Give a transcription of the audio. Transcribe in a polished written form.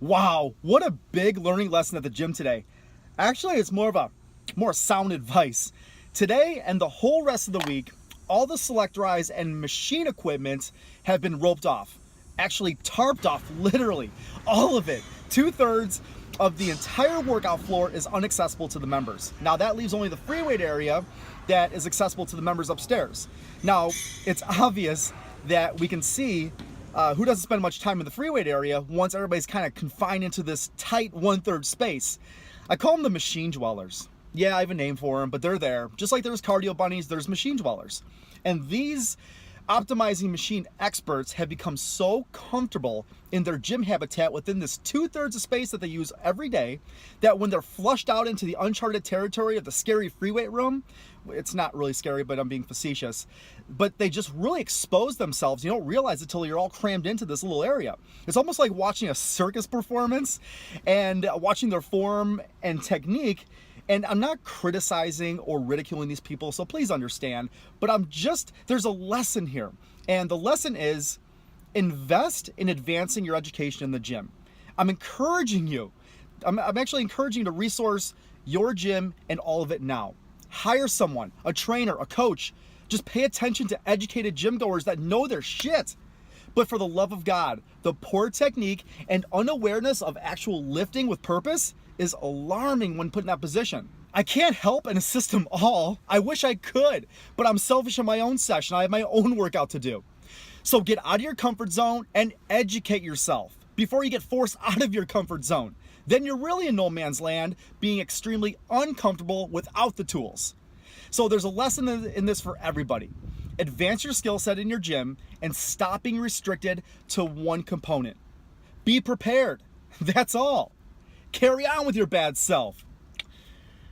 Wow, what a big learning lesson at the gym today. Actually, it's more sound advice. Today and the whole rest of the week, all the selectorized and machine equipment have been roped off. Actually tarped off, literally. All of it. 2/3 of the entire workout floor is inaccessible to the members. Now that leaves only the free weight area that is accessible to the members upstairs. Now, it's obvious that we can see who doesn't spend much time in the free weight area once everybody's kind of confined into this tight 1/3 space. I call them the machine dwellers. Yeah, I have a name for them, but they're there. Just like there's cardio bunnies, there's machine dwellers. And these optimizing machine experts have become so comfortable in their gym habitat within this 2/3 of space that they use every day that when they're flushed out into the uncharted territory of the scary free weight room, it's not really scary, but I'm being facetious, but they just really expose themselves. You don't realize it until you're all crammed into this little area. It's almost like watching a circus performance and watching their form and technique. And I'm not criticizing or ridiculing these people, so please understand, but there's a lesson here. And the lesson is invest in advancing your education in the gym. I'm encouraging you. I'm actually encouraging you to resource your gym and all of it now. Hire someone, a trainer, a coach. Just pay attention to educated gym goers that know their shit. But for the love of God, the poor technique and unawareness of actual lifting with purpose is alarming when put in that position. I can't help and assist them all. I wish I could, but I'm selfish in my own session. I have my own workout to do. So get out of your comfort zone and educate yourself before you get forced out of your comfort zone. Then you're really in no man's land, being extremely uncomfortable without the tools. So there's a lesson in this for everybody. Advance your skill set in your gym and stop being restricted to one component. Be prepared. That's all. Carry on with your bad self.